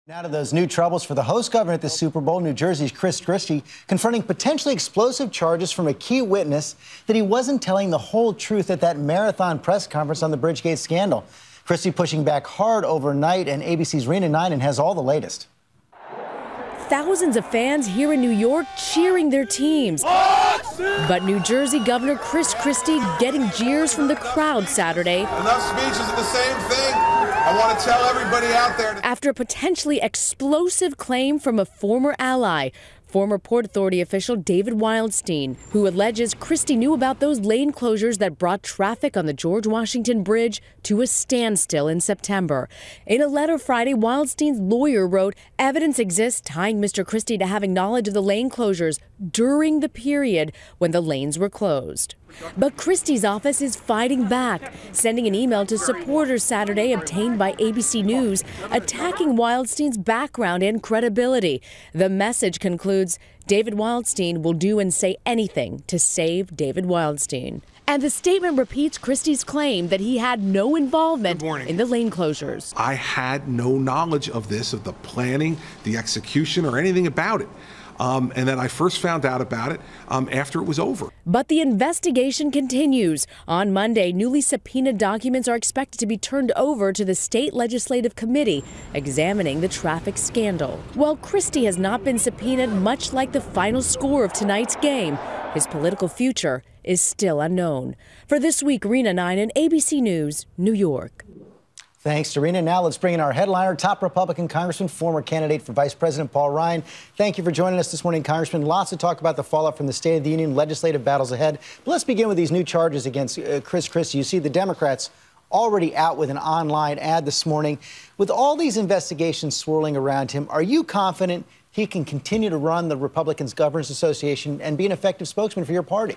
Now to those new troubles for the host governor at the Super Bowl, New Jersey's Chris Christie, confronting potentially explosive charges from a key witness that he wasn't telling the whole truth at that marathon press conference on the Bridgegate scandal. Christie pushing back hard overnight, and ABC's Rena Ninan has all the latest. Thousands of fans here in New York cheering their teams. But New Jersey Governor Chris Christie getting jeers from the crowd Saturday. Enough speeches are the same thing. I want to tell everybody out there. After a potentially explosive claim from a former ally, former Port Authority official David Wildstein, who alleges Christie knew about those lane closures that brought traffic on the George Washington Bridge to a standstill in September. In a letter Friday, Wildstein's lawyer wrote, evidence exists tying Mr. Christie to having knowledge of the lane closures during the period when the lanes were closed. But Christie's office is fighting back, sending an email to supporters Saturday obtained by ABC News, attacking Wildstein's background and credibility. The message concludes, David Wildstein will do and say anything to save David Wildstein. And the statement repeats Christie's claim that he had no involvement in the lane closures. I had no knowledge of this, of the planning, the execution, or anything about it. And then I first found out about it after it was over. But the investigation continues. On Monday, newly subpoenaed documents are expected to be turned over to the state legislative committee examining the traffic scandal. While Christie has not been subpoenaed, much like the final score of tonight's game, his political future is still unknown. For This Week, Rena Ninan, ABC News, New York. Thanks, Rena. Now let's bring in our headliner, top Republican Congressman, former candidate for Vice President Paul Ryan. Thank you for joining us this morning, Congressman. Lots to talk about the fallout from the State of the Union, legislative battles ahead. But let's begin with these new charges against Chris Christie. You see the Democrats already out with an online ad this morning. With all these investigations swirling around him, are you confident he can continue to run the Republicans Governors Association and be an effective spokesman for your party?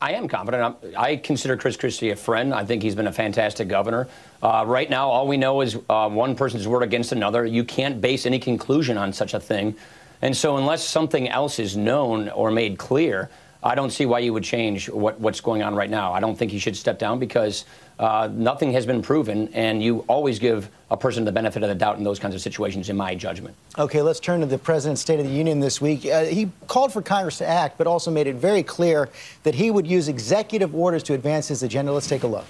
I am confident. I consider Chris Christie a friend. I think he's been a fantastic governor. Right now, all we know is one person's word against another. You can't base any conclusion on such a thing. And so unless something else is known or made clear, I don't see why you would change what's going on right now. I don't think he should step down because nothing has been proven, and you always give a person the benefit of the doubt in those kinds of situations, in my judgment. Okay, let's turn to the President's State of the Union this week. He called for Congress to act, but also made it very clear that he would use executive orders to advance his agenda. Let's take a look.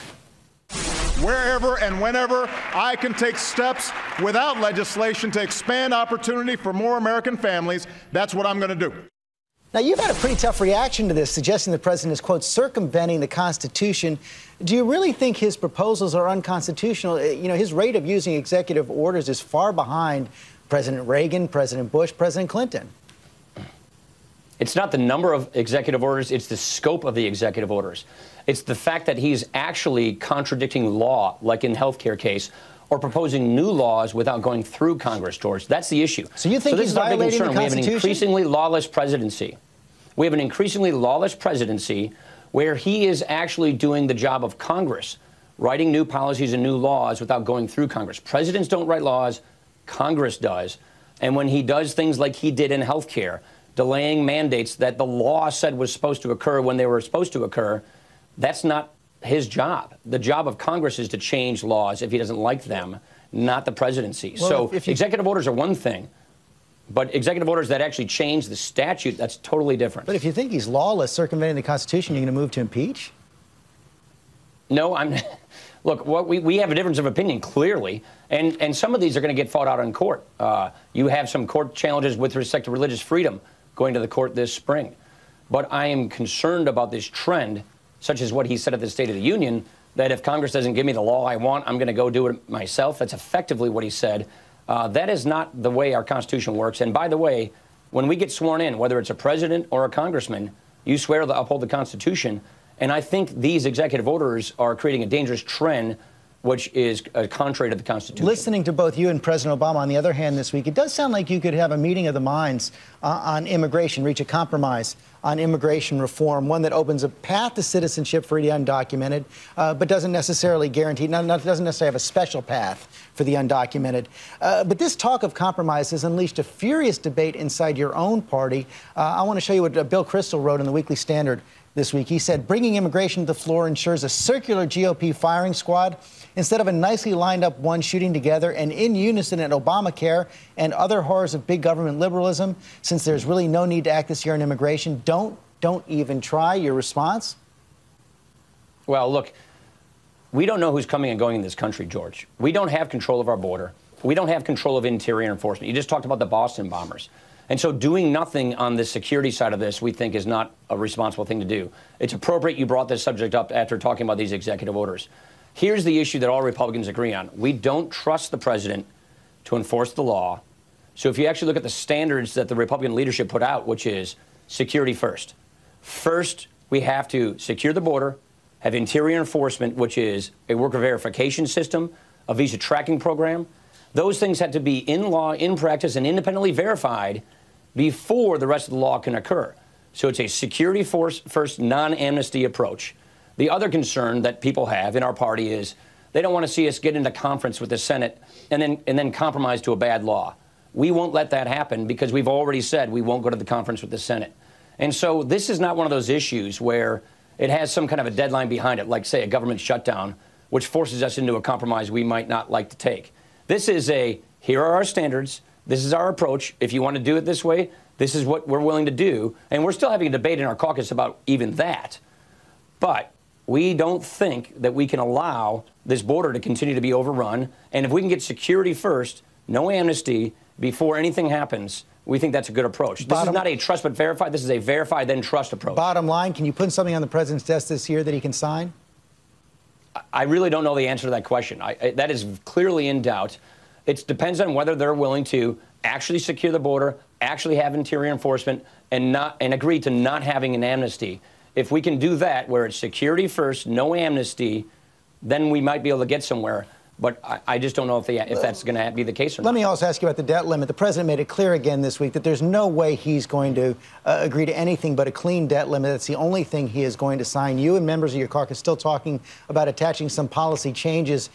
Wherever and whenever I can take steps without legislation to expand opportunity for more American families, that's what I'm going to do. Now, you've had a pretty tough reaction to this, suggesting the president is, quote, circumventing the Constitution. Do you really think his proposals are unconstitutional? You know, his rate of using executive orders is far behind President Reagan, President Bush, President Clinton. It's not the number of executive orders, it's the scope of the executive orders. It's the fact that he's actually contradicting law, like in the healthcare case, or proposing new laws without going through Congress, George. That's the issue. So you think he's violating the Constitution? We have an increasingly lawless presidency. We have an increasingly lawless presidency where he is actually doing the job of Congress, writing new policies and new laws without going through Congress. Presidents don't write laws, Congress does. And when he does things like he did in health care, delaying mandates that the law said was supposed to occur when they were supposed to occur, that's not his job. The job of Congress is to change laws if he doesn't like them, not the presidency. Well, so executive orders are one thing, but executive orders that actually change the statute, that's totally different. But if you think he's lawless, circumventing the Constitution, you're going to move to impeach? No, look, we have a difference of opinion, clearly, and some of these are going to get fought out in court. You have some court challenges with respect to religious freedom going to the court this spring. But I am concerned about this trend, such as what he said at the State of the Union, that if Congress doesn't give me the law I want, I'm going to go do it myself. That's effectively what he said. That is not the way our Constitution works. And by the way, when we get sworn in, whether it's a president or a congressman, you swear to uphold the Constitution. And I think these executive orders are creating a dangerous trend, which is contrary to the Constitution. Listening to both you and President Obama, on the other hand, this week, it does sound like you could have a meeting of the minds on immigration, reach a compromise on immigration reform, one that opens a path to citizenship for the undocumented, but doesn't necessarily guarantee, doesn't necessarily have a special path for the undocumented. But this talk of compromise has unleashed a furious debate inside your own party. I want to show you what Bill Kristol wrote in the Weekly Standard this week. He said bringing immigration to the floor ensures a circular GOP firing squad instead of a nicely lined up one shooting together and in unison at Obamacare and other horrors of big government liberalism. Since there's really no need to act this year on immigration, don't even try. Your response? Well, look, we don't know who's coming and going in this country, George. We don't have control of our border. We don't have control of interior enforcement. You just talked about the Boston bombers. And so doing nothing on the security side of this, we think, is not a responsible thing to do. It's appropriate you brought this subject up after talking about these executive orders. Here's the issue that all Republicans agree on. We don't trust the president to enforce the law. So if you actually look at the standards that the Republican leadership put out, which is security first. First, we have to secure the border, have interior enforcement, which is a worker verification system, a visa tracking program. Those things have to be in law, in practice, and independently verified before the rest of the law can occur. So it's a security first, non-amnesty approach. The other concern that people have in our party is they don't want to see us get into conference with the Senate and then compromise to a bad law. We won't let that happen because we've already said we won't go to the conference with the Senate. And so this is not one of those issues where it has some kind of a deadline behind it, like, say, a government shutdown, which forces us into a compromise we might not like to take. This is here are our standards. This is our approach. If you want to do it this way, this is what we're willing to do. And we're still having a debate in our caucus about even that. But we don't think that we can allow this border to continue to be overrun. And if we can get security first, no amnesty before anything happens, we think that's a good approach. This is not a trust but verify. This is a verify then trust approach. Bottom line, can you put something on the president's desk this year that he can sign? I really don't know the answer to that question. That is clearly in doubt. It depends on whether they're willing to actually secure the border, actually have interior enforcement, and agree to not having an amnesty. If we can do that, where it's security first, no amnesty, then we might be able to get somewhere. But I just don't know if that's going to be the case or not. Let me also ask you about the debt limit. The president made it clear again this week that there's no way he's going to agree to anything but a clean debt limit. That's the only thing he is going to sign. You and members of your caucus still talking about attaching some policy changes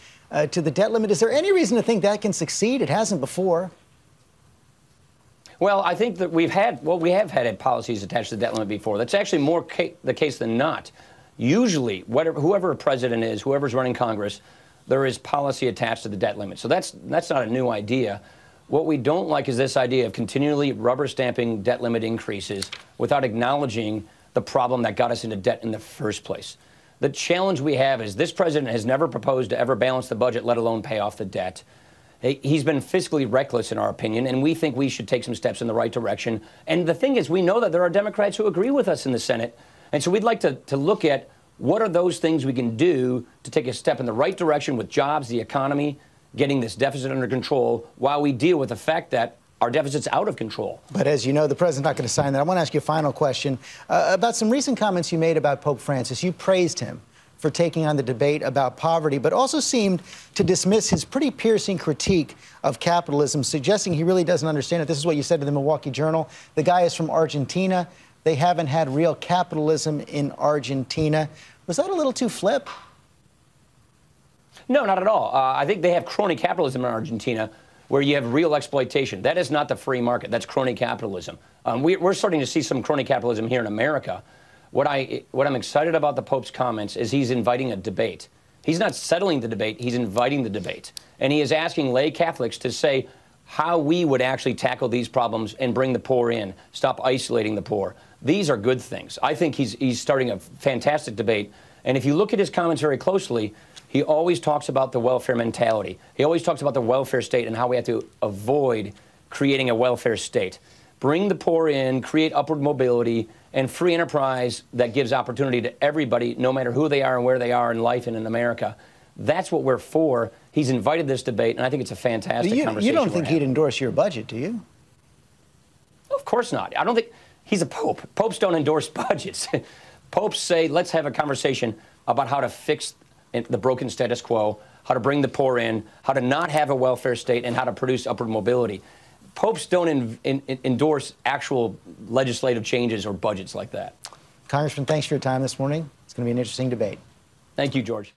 to the debt limit. Is there any reason to think that can succeed? It hasn't before. Well, I think that we have had policies attached to the debt limit before. That's actually more the case than not. Usually, whoever a president is, whoever's running Congress, there is policy attached to the debt limit. So that's not a new idea. What we don't like is this idea of continually rubber stamping debt limit increases without acknowledging the problem that got us into debt in the first place. The challenge we have is this president has never proposed to ever balance the budget, let alone pay off the debt. He's been fiscally reckless, in our opinion, and we think we should take some steps in the right direction. And the thing is, we know that there are Democrats who agree with us in the Senate. And so we'd like to look at what are those things we can do to take a step in the right direction with jobs, the economy, getting this deficit under control, while we deal with the fact that our deficit's out of control. But as you know, the president's not going to sign that. I want to ask you a final question about some recent comments you made about Pope Francis. You praised him for taking on the debate about poverty, but also seemed to dismiss his pretty piercing critique of capitalism, suggesting he really doesn't understand it. This is what you said to the Milwaukee Journal. The guy is from Argentina. They haven't had real capitalism in Argentina. Was that a little too flip? No, not at all. I think they have crony capitalism in Argentina, where you have real exploitation. That is not the free market. That's crony capitalism. We're starting to see some crony capitalism here in America. What I'm excited about the Pope's comments is he's inviting a debate. He's not settling the debate. He's inviting the debate. And he is asking lay Catholics to say how we would actually tackle these problems and bring the poor in, stop isolating the poor. These are good things. I think he's starting a fantastic debate. And if you look at his comments very closely, he always talks about the welfare mentality. He always talks about the welfare state and how we have to avoid creating a welfare state. Bring the poor in, create upward mobility, and free enterprise that gives opportunity to everybody, no matter who they are and where they are in life and in America. That's what we're for. He's invited this debate, and I think it's a fantastic conversation. You don't think he'd endorse your budget, do you? Of course not. I don't think he's a pope. Popes don't endorse budgets. Popes say, let's have a conversation about how to fix the broken status quo, how to bring the poor in, how to not have a welfare state, and how to produce upward mobility. Popes don't endorse actual legislative changes or budgets like that. Congressman, thanks for your time this morning. It's going to be an interesting debate. Thank you, George.